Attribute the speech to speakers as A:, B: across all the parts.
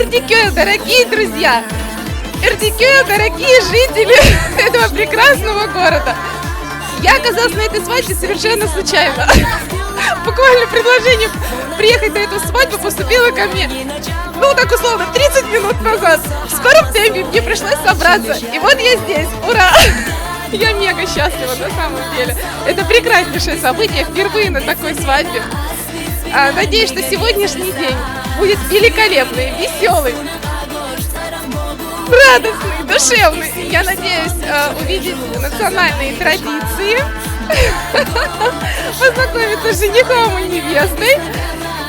A: Эрдикёл, дорогие друзья! Эрдикёл, дорогие жители этого прекрасного города! Я оказалась на этой свадьбе совершенно случайно. Буквально предложение приехать на эту свадьбу поступило ко мне, ну так условно, 30 минут назад. В скором темпе мне пришлось собраться. И вот я здесь. Ура! Я мега счастлива на самом деле. Это прекраснейшее событие впервые на такой свадьбе. Надеюсь, что сегодняшний день будет великолепный, веселый, радостный, душевный. Я надеюсь увидеть национальные традиции, познакомиться с женихом и невестой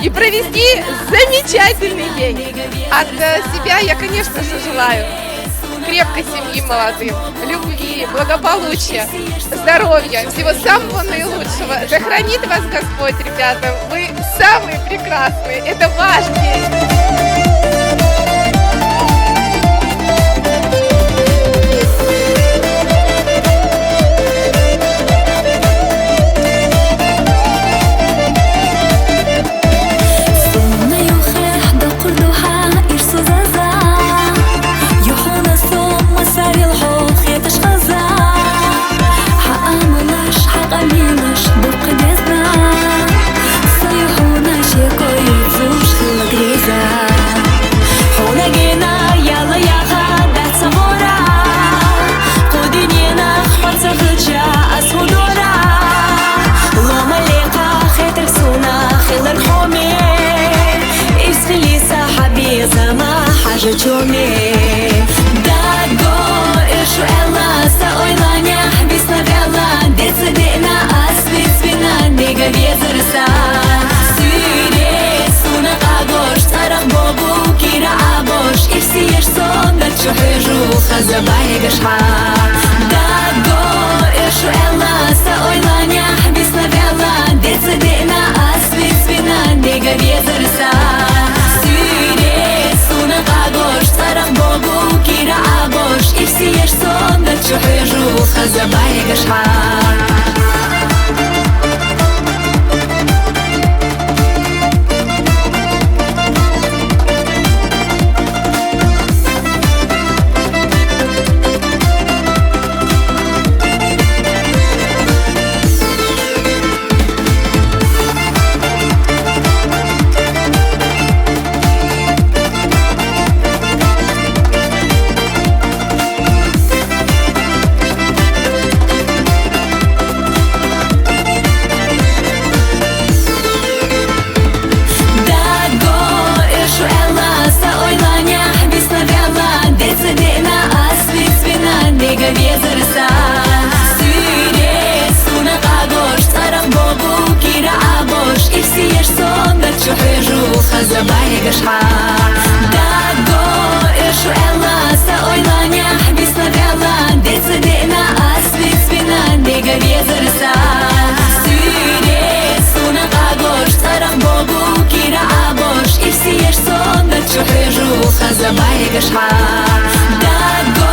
A: и провести замечательный день. От себя я, конечно же, желаю крепкой семьи молодым, любви, благополучия, здоровья, всего самого наилучшего. Да хранит вас Господь, ребята. Вы самые прекрасные. Это ваш день.
B: Забай гашха, да го ишу элла, саойланя бисна вела, децедена асвит свина, нега ветерса. Сюре суна агош, царах богу кира абош, и все ешь сон, да чухежу, забай гашха. Забай гашха, да го ишу элла, саойланя бисна вела, децедена асвит свина, нега ветерса. Сюре суна агош, царах богу кира абош, и все ешь сон, да чухежу, забай гашха, да го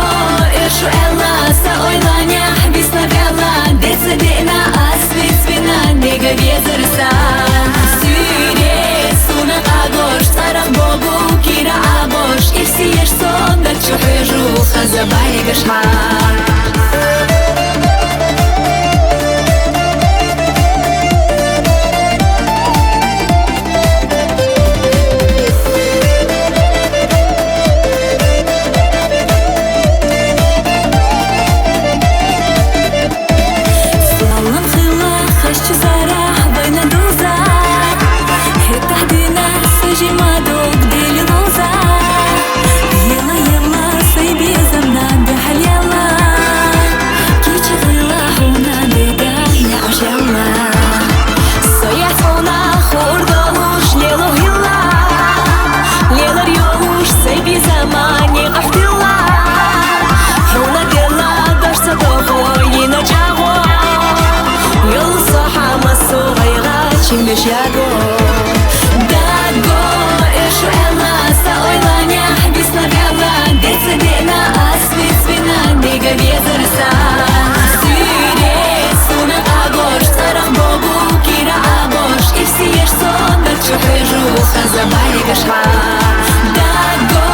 B: ишу элла, саойланя бисна вела, децедена асвит свина, нега ветерса. Агош, царах богу кира абош, и все ешь сон, да чухежу, забай гашха. Забай гашха, да го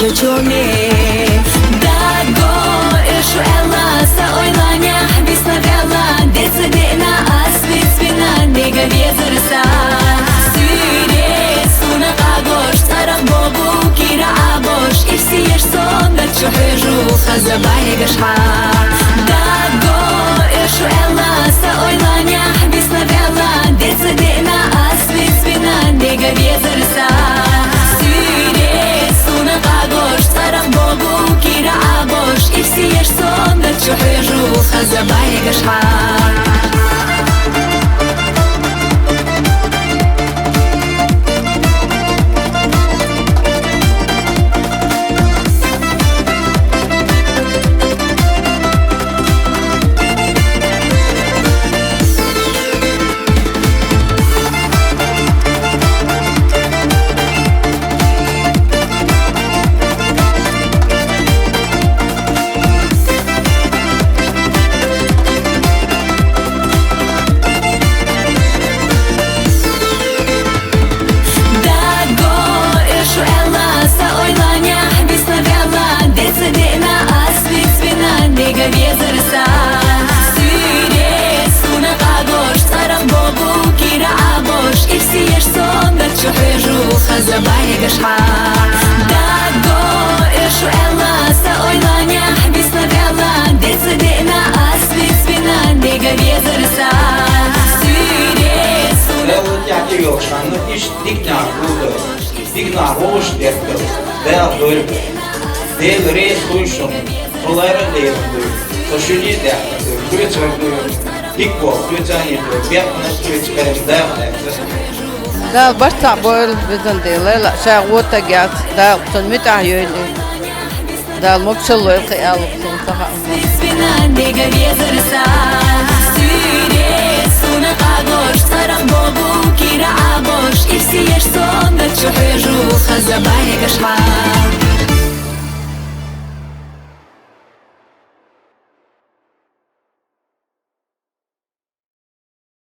B: чучуми Даго ишу элла Са ойланя бисновела Деца дена асвит свина Нега везерса Сюре суна агош Тарах бобу кира абош Ирси еш сонда чухежу Хазабай гашха Даго ишу элла Са ойланя бисновела Деца дена асвит свина Нега везерса شحيجو خزباي قشحان Забай гашха Даго ишу элла Са ойланя бисновела Деца дена асвит свина Нега везерса Сюре суна
C: Değerli tiyatro yokşanlı iş dikna buldu. Dikna hoş derdi. Değerli doyurup. Değerli reis duyuşun. Olayra değerli duyurup. Soşuni derdi. Kuyuç var duyurup. Dikbo, kuyuçan yediyor. Biyatmanız kuyuç benim değerli.
D: Da başta böyle bizden değil, şey orta gel, da son müteahhiyeli, da mopşalı kıyalık son daha.
B: свина Нега везерса Сюре суна агош Тарах бобу кира абош Ирси еш сонда чухежу Хазабай гашха